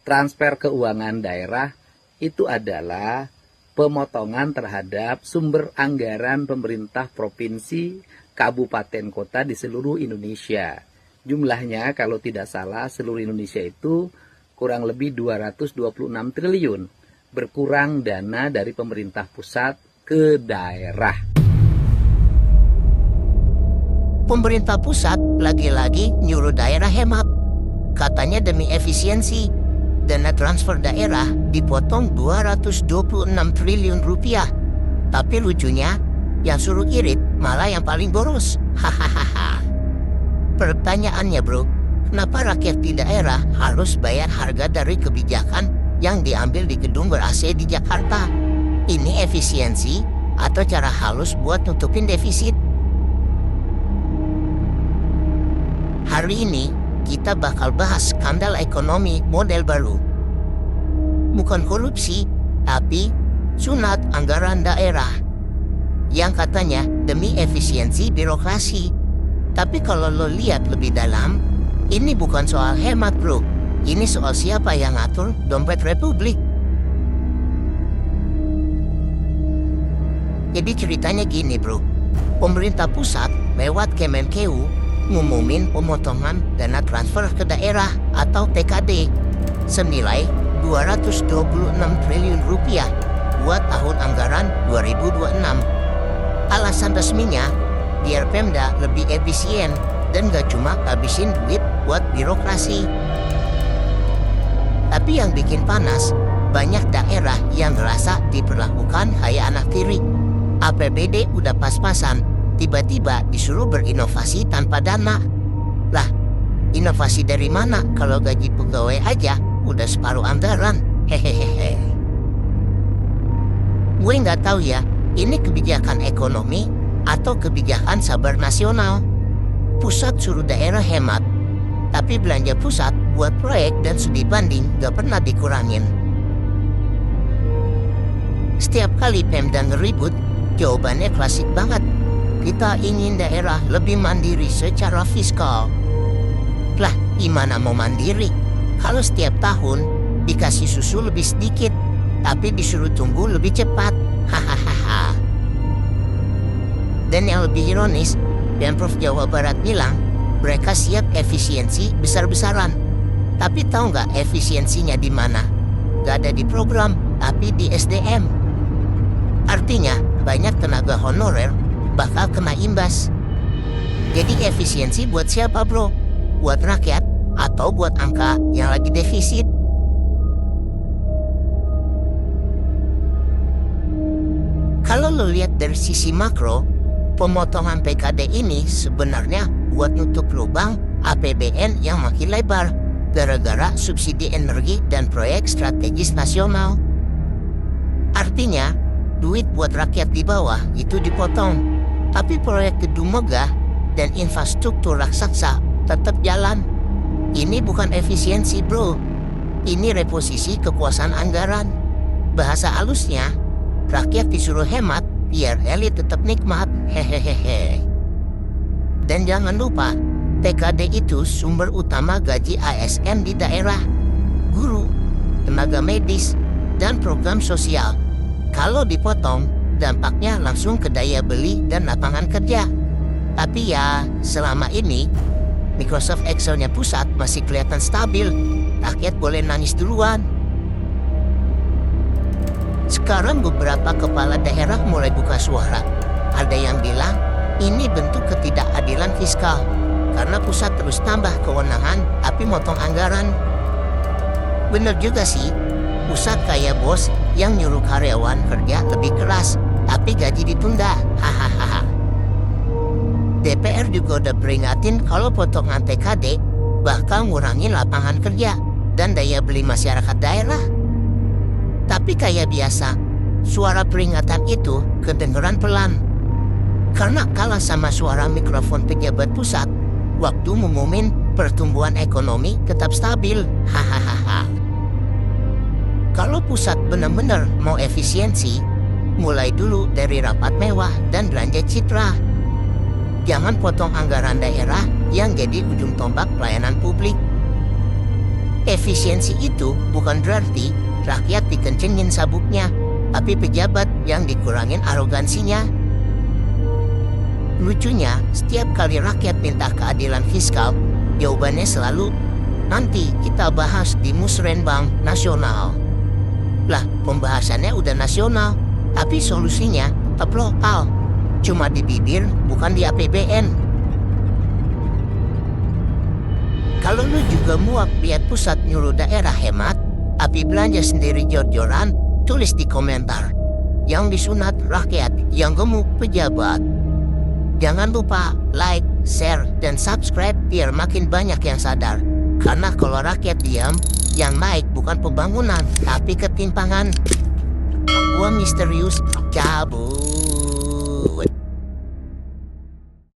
Transfer keuangan daerah itu adalah pemotongan terhadap sumber anggaran pemerintah provinsi, kabupaten, kota di seluruh Indonesia. Jumlahnya kalau tidak salah seluruh Indonesia itu kurang lebih 226 triliun. Berkurang dana dari pemerintah pusat ke daerah. Pemerintah pusat lagi-lagi nyuruh daerah hemat. Katanya demi efisiensi, dana transfer daerah dipotong 226 triliun rupiah. Tapi lucunya, yang suruh irit malah yang paling boros. Hahaha. Pertanyaannya bro, kenapa rakyat di daerah harus bayar harga dari kebijakan yang diambil di gedung ber-AC di Jakarta? Ini efisiensi atau cara halus buat nutupin defisit? Hari ini kita bakal bahas skandal ekonomi model baru. Bukan korupsi, tapi sunat anggaran daerah. Yang katanya demi efisiensi birokrasi. Tapi kalau lo lihat lebih dalam, ini bukan soal hemat bro. Ini soal siapa yang ngatur dompet republik. Jadi ceritanya gini bro. Pemerintah pusat lewat Kemenkeu ngumumin pemotongan dana transfer ke daerah atau TKD senilai 226 triliun rupiah buat tahun anggaran 2026. Alasan resminya biar Pemda lebih efisien dan gak cuma habisin duit buat birokrasi. Tapi yang bikin panas, banyak daerah yang ngerasa diperlakukan kayak anak tiri. APBD udah pas-pasan, tiba-tiba disuruh berinovasi tanpa dana. Lah, inovasi dari mana kalau gaji pegawai aja udah separuh anggaran? Hehehe. Gue nggak tahu ya, ini kebijakan ekonomi atau kebijakan sabar nasional. Pusat suruh daerah hemat, tapi belanja pusat buat proyek dan studi banding gak pernah dikurangin. Setiap kali Pemda ngeribut, jawabannya klasik banget. Kita ingin daerah lebih mandiri secara fiskal. Lah, gimana mau mandiri kalau setiap tahun dikasih susu lebih sedikit, tapi disuruh tunggu lebih cepat? Hahaha. Dan yang lebih ironis, Pemprov Jawa Barat bilang mereka siap efisiensi besar-besaran. Tapi tahu nggak efisiensinya di mana? Gak ada di program, tapi di SDM. Artinya banyak tenaga honorer bakal kena imbas. Jadi efisiensi buat siapa bro? Buat rakyat atau buat angka yang lagi defisit? Kalau lo lihat dari sisi makro, pemotongan PKD ini sebenarnya buat nutup lubang APBN yang makin lebar gara-gara subsidi energi dan proyek strategis nasional. Artinya, duit buat rakyat di bawah itu dipotong, tapi proyek gedung megah dan infrastruktur raksasa tetap jalan. Ini bukan efisiensi bro, ini reposisi kekuasaan anggaran. Bahasa halusnya, rakyat disuruh hemat biar elit tetap nikmat. Hehehe. Dan jangan lupa, TKD itu sumber utama gaji ASN di daerah, guru, tenaga medis, dan program sosial. Kalau dipotong, dampaknya langsung ke daya beli dan lapangan kerja. Tapi ya, selama ini Microsoft Excel-nya pusat masih kelihatan stabil. Rakyat boleh nangis duluan. Sekarang beberapa kepala daerah mulai buka suara. Ada yang bilang ini bentuk ketidakadilan fiskal karena pusat terus tambah kewenangan tapi motong anggaran. Bener juga sih, pusat kayak bos yang nyuruh karyawan kerja lebih keras tapi gaji ditunda. Hahaha. DPR juga udah peringatin kalau potongan TKD bakal ngurangin lapangan kerja dan daya beli masyarakat daerah. Tapi kayak biasa, suara peringatan itu kedengeran pelan. Karena kalah sama suara mikrofon pejabat pusat, waktu ngumumin pertumbuhan ekonomi tetap stabil. Hahaha. Kalau pusat benar-benar mau efisiensi, mulai dulu dari rapat mewah dan belanja citra. Jangan potong anggaran daerah yang jadi ujung tombak pelayanan publik. Efisiensi itu bukan berarti rakyat dikencengin sabuknya, tapi pejabat yang dikurangin arogansinya. Lucunya, setiap kali rakyat minta keadilan fiskal, jawabannya selalu, nanti kita bahas di Musrenbang Nasional. Lah, pembahasannya udah nasional, tapi solusinya tetap lokal. Cuma di bibir, bukan di APBN. Kalau lu juga muak lihat pusat nyuruh daerah hemat, tapi belanja sendiri jor-joran, tulis di komentar. Yang disunat rakyat, yang gemuk pejabat. Jangan lupa like, share, dan subscribe biar makin banyak yang sadar. Karena kalau rakyat diam, yang naik bukan pembangunan, tapi ketimpangan. Gua misterius cabut.